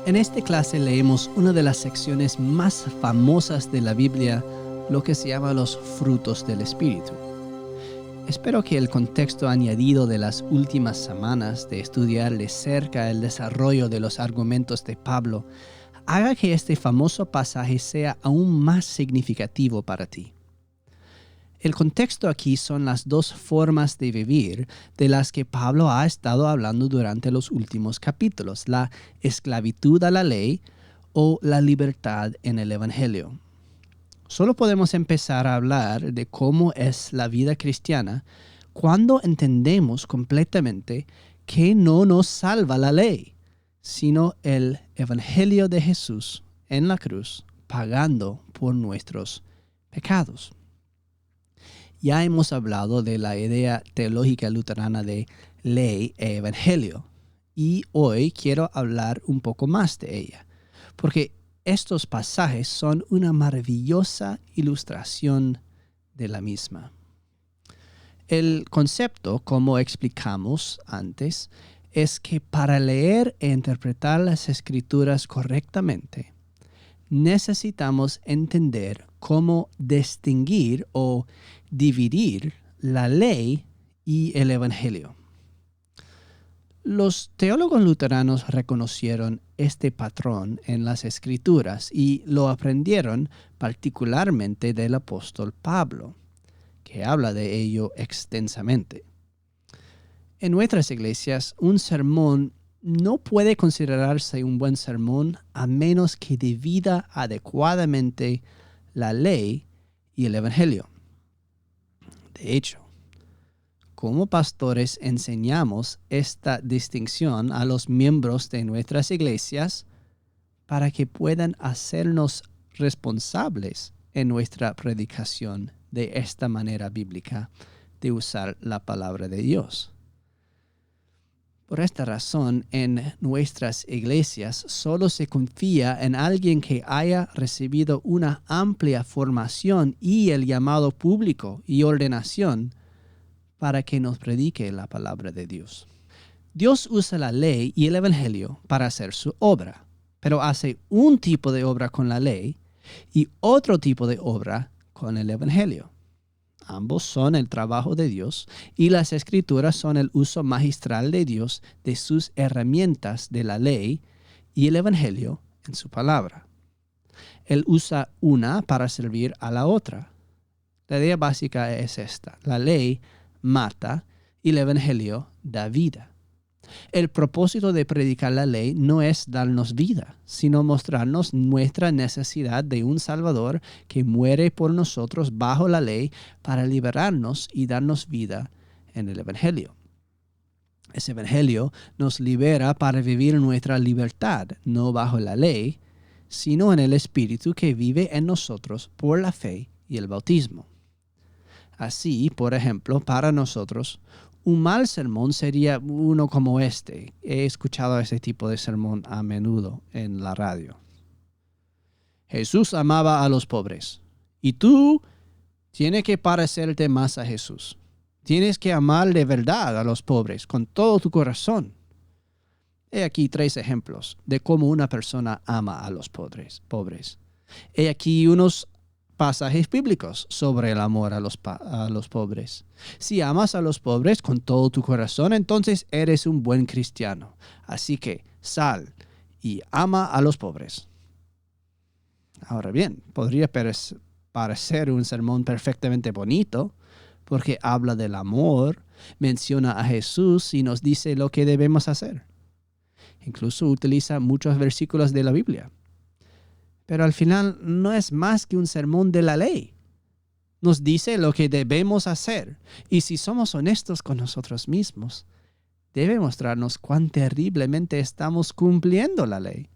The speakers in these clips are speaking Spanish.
En esta clase leemos una de las secciones más famosas de la Biblia, lo que se llama los frutos del Espíritu. Espero que el contexto añadido de las últimas semanas de estudiar de cerca el desarrollo de los argumentos de Pablo haga que este famoso pasaje sea aún más significativo para ti. El contexto aquí son las dos formas de vivir de las que Pablo ha estado hablando durante los últimos capítulos, la esclavitud a la ley o la libertad en el Evangelio. Solo podemos empezar a hablar de cómo es la vida cristiana cuando entendemos completamente que no nos salva la ley, sino el Evangelio de Jesús en la cruz, pagando por nuestros pecados. Ya hemos hablado de la idea teológica luterana de ley e evangelio, y hoy quiero hablar un poco más de ella, porque estos pasajes son una maravillosa ilustración de la misma. El concepto, como explicamos antes, es que para leer e interpretar las Escrituras correctamente, necesitamos entender cómo distinguir o dividir la ley y el Evangelio. Los teólogos luteranos reconocieron este patrón en las Escrituras y lo aprendieron particularmente del apóstol Pablo, que habla de ello extensamente. En nuestras iglesias, un sermón no puede considerarse un buen sermón a menos que divida adecuadamente la ley y el Evangelio. De hecho, como pastores enseñamos esta distinción a los miembros de nuestras iglesias para que puedan hacernos responsables en nuestra predicación de esta manera bíblica de usar la palabra de Dios. Por esta razón, en nuestras iglesias solo se confía en alguien que haya recibido una amplia formación y el llamado público y ordenación para que nos predique la palabra de Dios. Dios usa la ley y el Evangelio para hacer su obra, pero hace un tipo de obra con la ley y otro tipo de obra con el Evangelio. Ambos son el trabajo de Dios y las Escrituras son el uso magistral de Dios de sus herramientas de la ley y el Evangelio en su palabra. Él usa una para servir a la otra. La idea básica es esta: la ley mata y el Evangelio da vida. El propósito de predicar la ley no es darnos vida, sino mostrarnos nuestra necesidad de un Salvador que muere por nosotros bajo la ley para liberarnos y darnos vida en el Evangelio. Ese Evangelio nos libera para vivir nuestra libertad, no bajo la ley, sino en el Espíritu que vive en nosotros por la fe y el bautismo. Así, por ejemplo, para nosotros, un mal sermón sería uno como este. He escuchado ese tipo de sermón a menudo en la radio. Jesús amaba a los pobres. Y tú tienes que parecerte más a Jesús. Tienes que amar de verdad a los pobres con todo tu corazón. He aquí 3 ejemplos de cómo una persona ama a los pobres. He aquí unos pasajes bíblicos sobre el amor a los pobres. Si amas a los pobres con todo tu corazón, entonces eres un buen cristiano. Así que sal y ama a los pobres. Ahora bien, podría parecer un sermón perfectamente bonito, porque habla del amor, menciona a Jesús y nos dice lo que debemos hacer. Incluso utiliza muchos versículos de la Biblia. Pero al final no es más que un sermón de la ley. Nos dice lo que debemos hacer. Y si somos honestos con nosotros mismos, debe mostrarnos cuán terriblemente estamos cumpliendo la ley.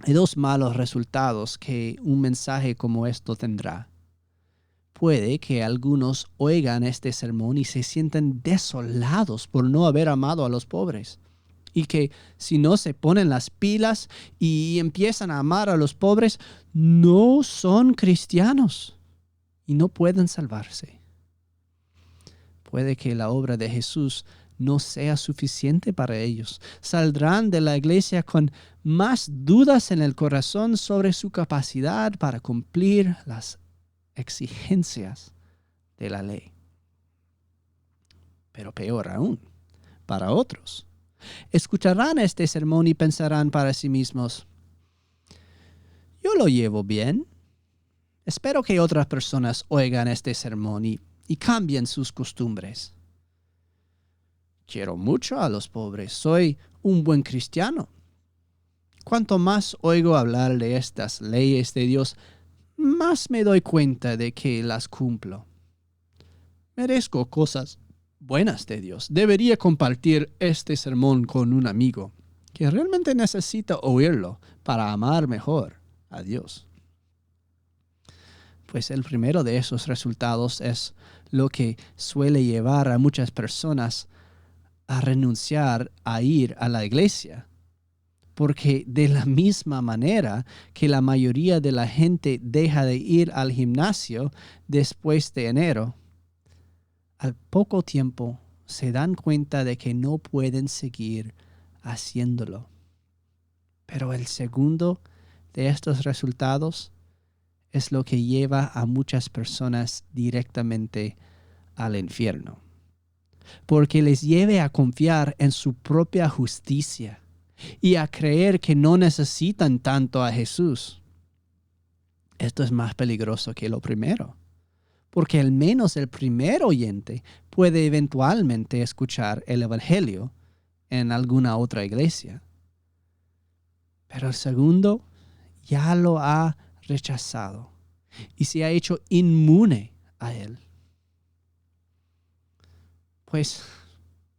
Hay 2 malos resultados que un mensaje como esto tendrá. Puede que algunos oigan este sermón y se sientan desolados por no haber amado a los pobres. y que si no se ponen las pilas y empiezan a amar a los pobres, no son cristianos y no pueden salvarse. Puede que la obra de Jesús no sea suficiente para ellos. Saldrán de la iglesia con más dudas en el corazón sobre su capacidad para cumplir las exigencias de la ley. Pero peor aún, para otros, escucharán este sermón y pensarán para sí mismos: yo lo llevo bien. Espero que otras personas oigan este sermón y cambien sus costumbres. Quiero mucho a los pobres. Soy un buen cristiano. Cuanto más oigo hablar de estas leyes de Dios, más me doy cuenta de que las cumplo. Merezco cosas buenas de Dios. Debería compartir este sermón con un amigo que realmente necesita oírlo para amar mejor a Dios. Pues el primero de esos resultados es lo que suele llevar a muchas personas a renunciar a ir a la iglesia. Porque de la misma manera que la mayoría de la gente deja de ir al gimnasio después de enero, al poco tiempo se dan cuenta de que no pueden seguir haciéndolo. Pero el segundo de estos resultados es lo que lleva a muchas personas directamente al infierno, porque les lleve a confiar en su propia justicia y a creer que no necesitan tanto a Jesús. Esto es más peligroso que lo primero, porque al menos el primer oyente puede eventualmente escuchar el Evangelio en alguna otra iglesia. Pero el segundo ya lo ha rechazado y se ha hecho inmune a él. Pues,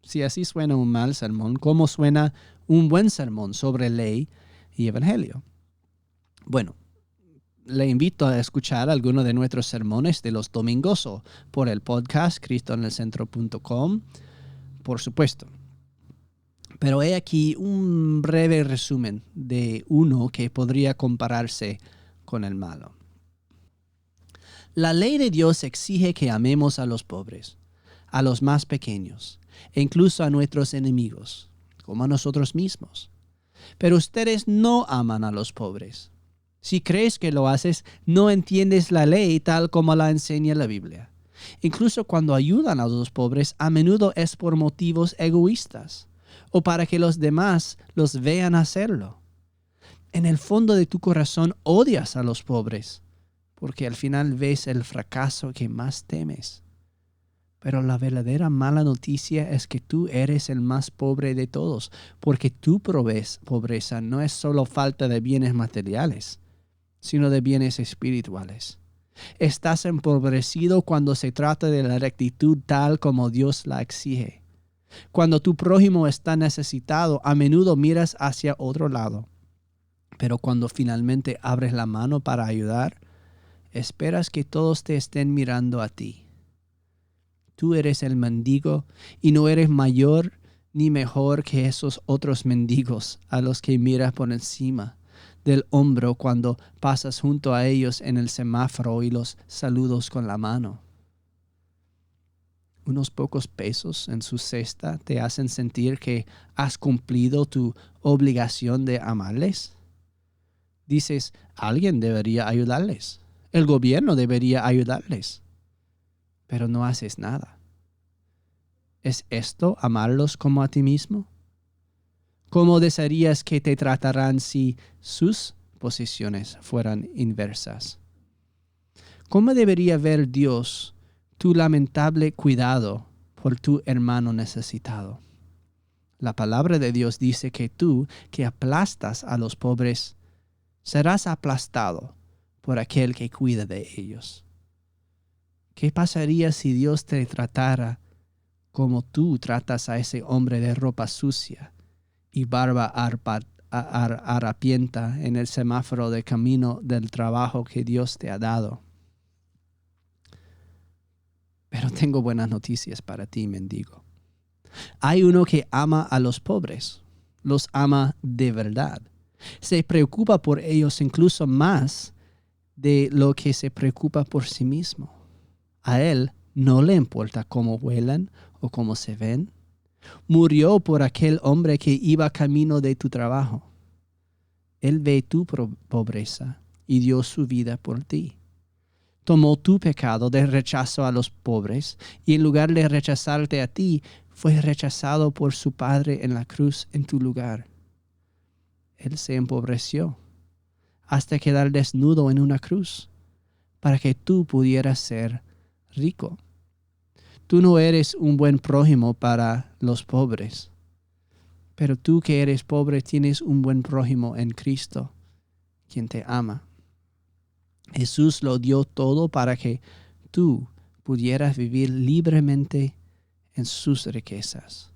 si así suena un mal sermón, ¿cómo suena un buen sermón sobre ley y evangelio? Bueno, le invito a escuchar alguno de nuestros sermones de los domingos o por el podcast cristoenelcentro.com, por supuesto. Pero he aquí un breve resumen de uno que podría compararse con el malo. La ley de Dios exige que amemos a los pobres, a los más pequeños, e incluso a nuestros enemigos, como a nosotros mismos. Pero ustedes no aman a los pobres. Si crees que lo haces, no entiendes la ley tal como la enseña la Biblia. Incluso cuando ayudan a los pobres, a menudo es por motivos egoístas o para que los demás los vean hacerlo. En el fondo de tu corazón odias a los pobres, porque al final ves el fracaso que más temes. Pero la verdadera mala noticia es que tú eres el más pobre de todos, porque tu pobreza no es solo falta de bienes materiales, sino de bienes espirituales. Estás empobrecido cuando se trata de la rectitud tal como Dios la exige. Cuando tu prójimo está necesitado, a menudo miras hacia otro lado. Pero cuando finalmente abres la mano para ayudar, esperas que todos te estén mirando a ti. Tú eres el mendigo y no eres mayor ni mejor que esos otros mendigos a los que miras por encima del hombro cuando pasas junto a ellos en el semáforo y los saludas con la mano. Unos pocos pesos en su cesta te hacen sentir que has cumplido tu obligación de amarles. Dices, alguien debería ayudarles. El gobierno debería ayudarles. Pero no haces nada. ¿Es esto amarlos como a ti mismo? ¿Cómo desearías que te trataran si sus posiciones fueran inversas? ¿Cómo debería ver Dios tu lamentable cuidado por tu hermano necesitado? La palabra de Dios dice que tú, que aplastas a los pobres, serás aplastado por aquel que cuida de ellos. ¿Qué pasaría si Dios te tratara como tú tratas a ese hombre de ropa sucia y barba harapienta en el semáforo de camino del trabajo que Dios te ha dado? Pero tengo buenas noticias para ti, mendigo. Hay uno que ama a los pobres. los ama de verdad. Se preocupa por ellos incluso más de lo que se preocupa por sí mismo. A Él no le importa cómo huelan o cómo se ven. Murió por aquel hombre que iba camino de tu trabajo. Él ve tu pobreza y dio su vida por ti. Tomó tu pecado de rechazo a los pobres y en lugar de rechazarte a ti, fue rechazado por su Padre en la cruz en tu lugar. Él se empobreció hasta quedar desnudo en una cruz para que tú pudieras ser rico. Tú no eres un buen prójimo para los pobres, pero tú que eres pobre tienes un buen prójimo en Cristo, quien te ama. Jesús lo dio todo para que tú pudieras vivir libremente en sus riquezas.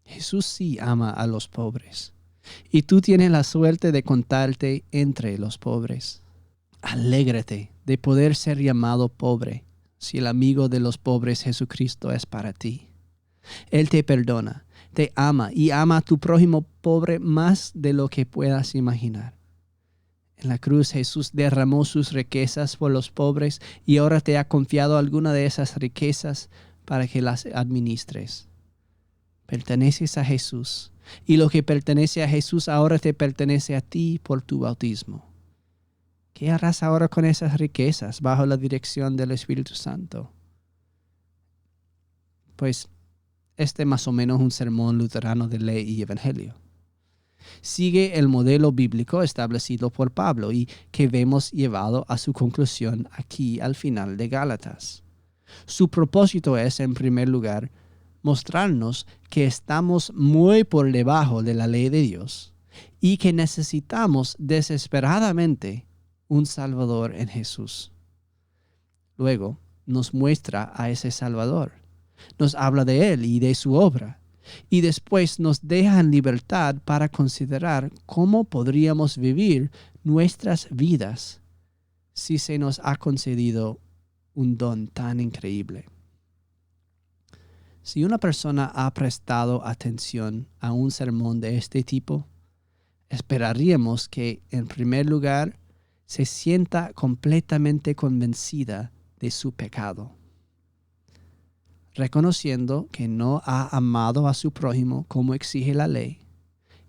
Jesús sí ama a los pobres, y tú tienes la suerte de contarte entre los pobres. Alégrate de poder ser llamado pobre, si el amigo de los pobres Jesucristo es para ti. Él te perdona, te ama y ama a tu prójimo pobre más de lo que puedas imaginar. En la cruz Jesús derramó sus riquezas por los pobres y ahora te ha confiado alguna de esas riquezas para que las administres. Perteneces a Jesús y lo que pertenece a Jesús ahora te pertenece a ti por tu bautismo. ¿Qué harás ahora con esas riquezas bajo la dirección del Espíritu Santo? Pues más o menos un sermón luterano de ley y evangelio. Sigue el modelo bíblico establecido por Pablo y que vemos llevado a su conclusión aquí al final de Gálatas. Su propósito es, en primer lugar, mostrarnos que estamos muy por debajo de la ley de Dios y que necesitamos desesperadamente un Salvador en Jesús. Luego nos muestra a ese Salvador, nos habla de Él y de su obra, y después nos deja en libertad para considerar cómo podríamos vivir nuestras vidas si se nos ha concedido un don tan increíble. Si una persona ha prestado atención a un sermón de este tipo, esperaríamos que, en primer lugar, se sienta completamente convencida de su pecado, reconociendo que no ha amado a su prójimo como exige la ley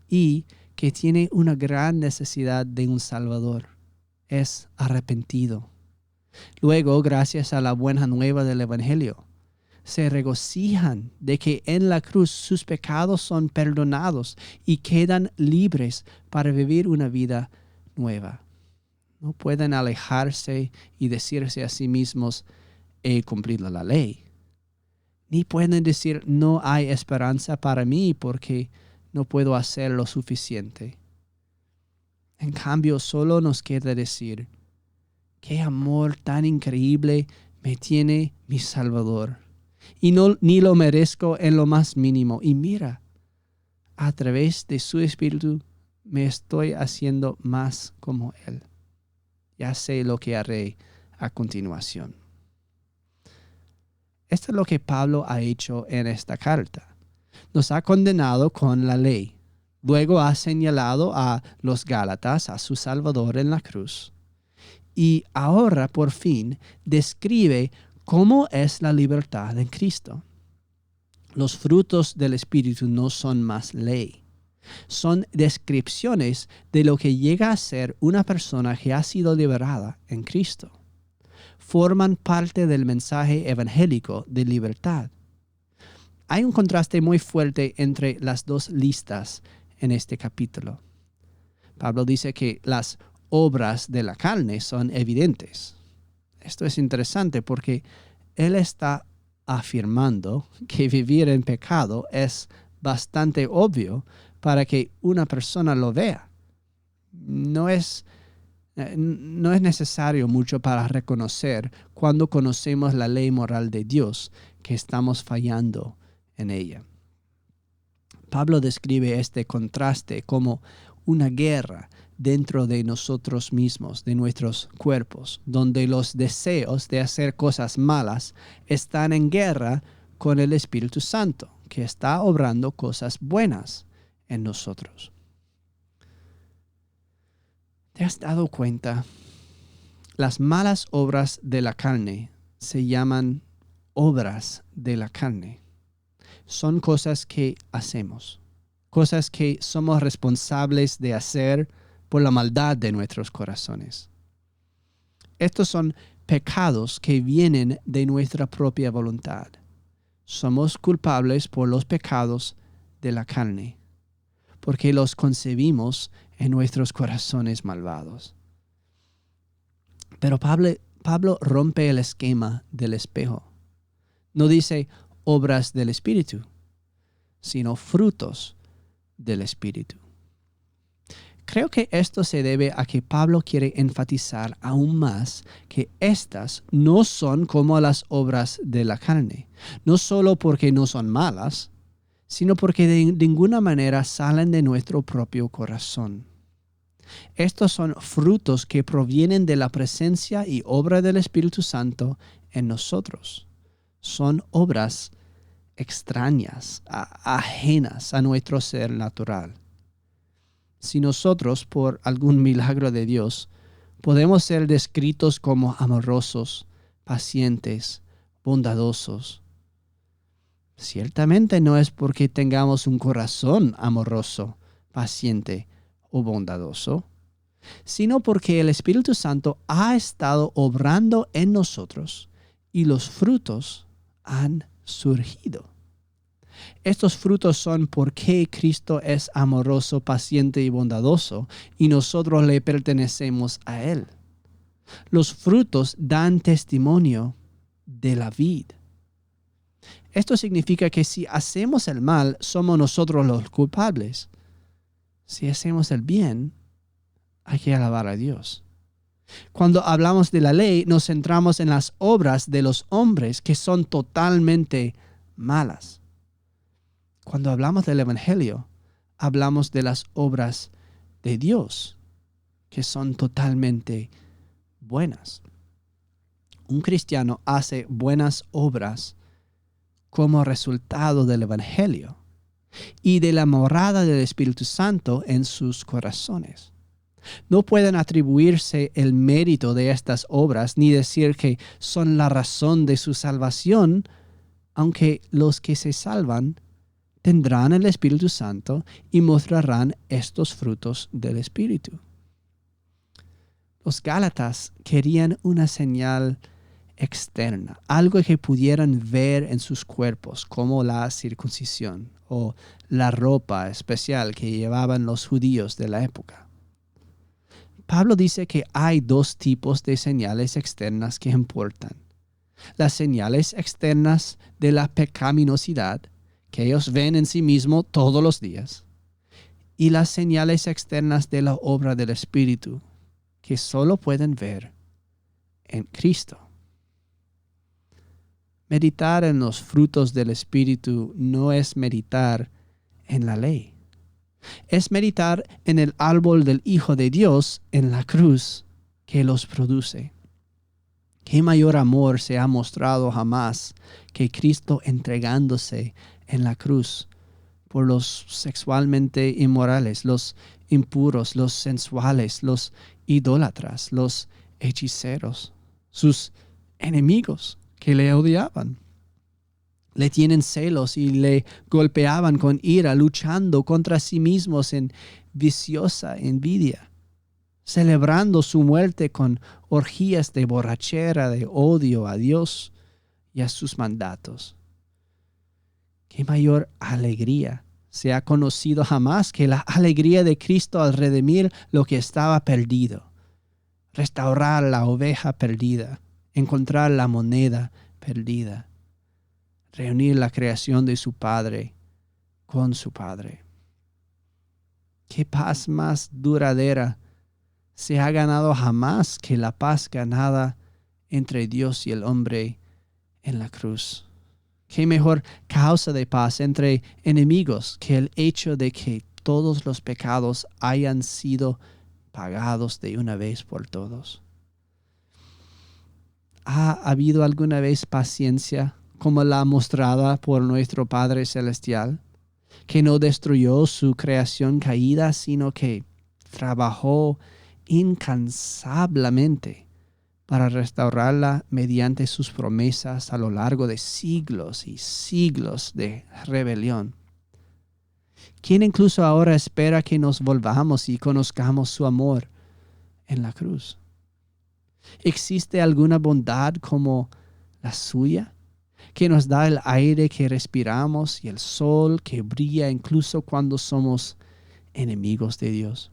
y que tiene una gran necesidad de un Salvador. Es arrepentido. Luego, gracias a la buena nueva del Evangelio, se regocijan de que en la cruz sus pecados son perdonados y quedan libres para vivir una vida nueva. No pueden alejarse y decirse a sí mismos, he cumplido la ley. Ni pueden decir, no hay esperanza para mí porque no puedo hacer lo suficiente. En cambio, solo nos queda decir, qué amor tan increíble me tiene mi Salvador. Y ni lo merezco en lo más mínimo. Y mira, a través de su Espíritu me estoy haciendo más como Él. Ya sé lo que haré a continuación. Esto es lo que Pablo ha hecho en esta carta. Nos ha condenado con la ley. Luego ha señalado a los Gálatas, a su Salvador en la cruz. Y ahora, por fin, describe cómo es la libertad en Cristo. Los frutos del Espíritu no son más ley. Son descripciones de lo que llega a ser una persona que ha sido liberada en Cristo. Forman parte del mensaje evangélico de libertad. Hay un contraste muy fuerte entre las dos listas en este capítulo. Pablo dice que las obras de la carne son evidentes. Esto es interesante porque él está afirmando que vivir en pecado es bastante obvio para que una persona lo vea. No es necesario mucho para reconocer cuando conocemos la ley moral de Dios que estamos fallando en ella. Pablo describe este contraste como una guerra dentro de nosotros mismos, de nuestros cuerpos, donde los deseos de hacer cosas malas están en guerra con el Espíritu Santo, que está obrando cosas buenas en nosotros. ¿Te has dado cuenta? Las malas obras de la carne se llaman obras de la carne. Son cosas que hacemos, cosas que somos responsables de hacer por la maldad de nuestros corazones. Estos son pecados que vienen de nuestra propia voluntad. Somos culpables por los pecados de la carne, porque los concebimos en nuestros corazones malvados. Pero Pablo rompe el esquema del espejo. No dice obras del Espíritu, sino frutos del Espíritu. Creo que esto se debe a que Pablo quiere enfatizar aún más que estas no son como las obras de la carne, no solo porque no son malas, sino porque de ninguna manera salen de nuestro propio corazón. Estos son frutos que provienen de la presencia y obra del Espíritu Santo en nosotros. Son obras extrañas, ajenas a nuestro ser natural. Si nosotros, por algún milagro de Dios, podemos ser descritos como amorosos, pacientes, bondadosos, ciertamente no es porque tengamos un corazón amoroso, paciente o bondadoso, sino porque el Espíritu Santo ha estado obrando en nosotros y los frutos han surgido. Estos frutos son porque Cristo es amoroso, paciente y bondadoso, y nosotros le pertenecemos a Él. Los frutos dan testimonio de la vid. Esto significa que si hacemos el mal, somos nosotros los culpables. Si hacemos el bien, hay que alabar a Dios. Cuando hablamos de la ley, nos centramos en las obras de los hombres que son totalmente malas. Cuando hablamos del Evangelio, hablamos de las obras de Dios, que son totalmente buenas. Un cristiano hace buenas obras como resultado del Evangelio y de la morada del Espíritu Santo en sus corazones. No pueden atribuirse el mérito de estas obras ni decir que son la razón de su salvación, aunque los que se salvan tendrán el Espíritu Santo y mostrarán estos frutos del Espíritu. Los Gálatas querían una señal externa, algo que pudieran ver en sus cuerpos, como la circuncisión o la ropa especial que llevaban los judíos de la época. Pablo dice que hay dos tipos de señales externas que importan. Las señales externas de la pecaminosidad, que ellos ven en sí mismos todos los días, y las señales externas de la obra del Espíritu, que solo pueden ver en Cristo. Meditar en los frutos del Espíritu no es meditar en la ley. Es meditar en el árbol del Hijo de Dios en la cruz que los produce. ¿Qué mayor amor se ha mostrado jamás que Cristo entregándose en la cruz por los sexualmente inmorales, los impuros, los sensuales, los idólatras, los hechiceros, sus enemigos que le odiaban? Le tienen celos y le golpeaban con ira, luchando contra sí mismos en viciosa envidia, celebrando su muerte con orgías de borrachera, de odio a Dios y a sus mandatos. ¿Qué mayor alegría se ha conocido jamás que la alegría de Cristo al redimir lo que estaba perdido, restaurar la oveja perdida, encontrar la moneda perdida, reunir la creación de su Padre con su Padre? ¿Qué paz más duradera se ha ganado jamás que la paz ganada entre Dios y el hombre en la cruz? ¿Qué mejor causa de paz entre enemigos que el hecho de que todos los pecados hayan sido pagados de una vez por todos? ¿Ha habido alguna vez paciencia como la mostrada por nuestro Padre Celestial? que no destruyó su creación caída, sino que trabajó incansablemente para restaurarla mediante sus promesas a lo largo de siglos y siglos de rebelión. ¿Quién incluso ahora espera que nos volvamos y conozcamos su amor en la cruz? ¿Existe alguna bondad como la suya, que nos da el aire que respiramos y el sol que brilla incluso cuando somos enemigos de Dios?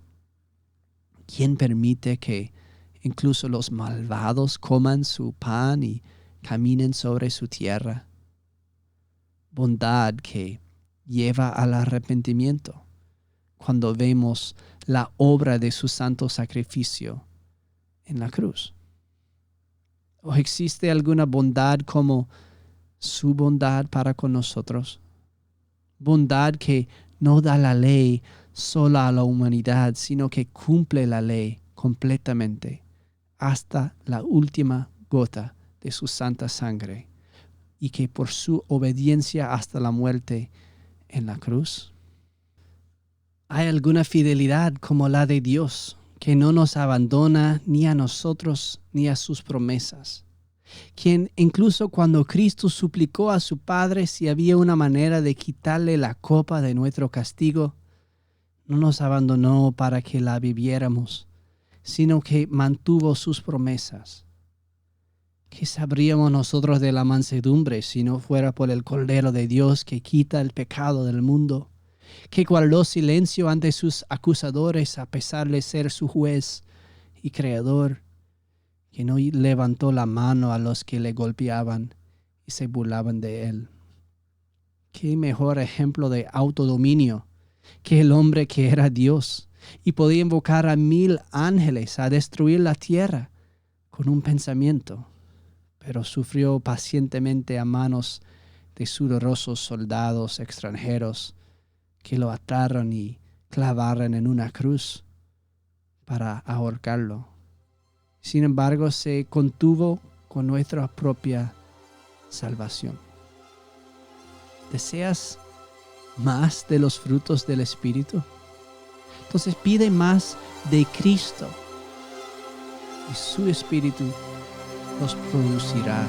¿Quién permite que incluso los malvados coman su pan y caminen sobre su tierra? Bondad que lleva al arrepentimiento cuando vemos la obra de su santo sacrificio en la cruz. ¿O existe alguna bondad como su bondad para con nosotros? Bondad que no da la ley solo a la humanidad, sino que cumple la ley completamente hasta la última gota de su santa sangre, y que por su obediencia hasta la muerte en la cruz. ¿Hay alguna fidelidad como la de Dios, que no nos abandona ni a nosotros ni a sus promesas? Quien incluso cuando Cristo suplicó a su Padre si había una manera de quitarle la copa de nuestro castigo, no nos abandonó para que la viviéramos, sino que mantuvo sus promesas. ¿Qué sabríamos nosotros de la mansedumbre si no fuera por el Cordero de Dios que quita el pecado del mundo, que guardó silencio ante sus acusadores a pesar de ser su juez y creador, que no levantó la mano a los que le golpeaban y se burlaban de él? ¿Qué mejor ejemplo de autodominio que el hombre que era Dios y podía invocar a 1000 ángeles a destruir la tierra con un pensamiento, pero sufrió pacientemente a manos de sudorosos soldados extranjeros que lo ataron y clavaron en una cruz para ahorcarlo? Sin embargo, se contuvo con nuestra propia salvación. ¿Deseas más de los frutos del Espíritu? Entonces pide más de Cristo y su Espíritu los producirá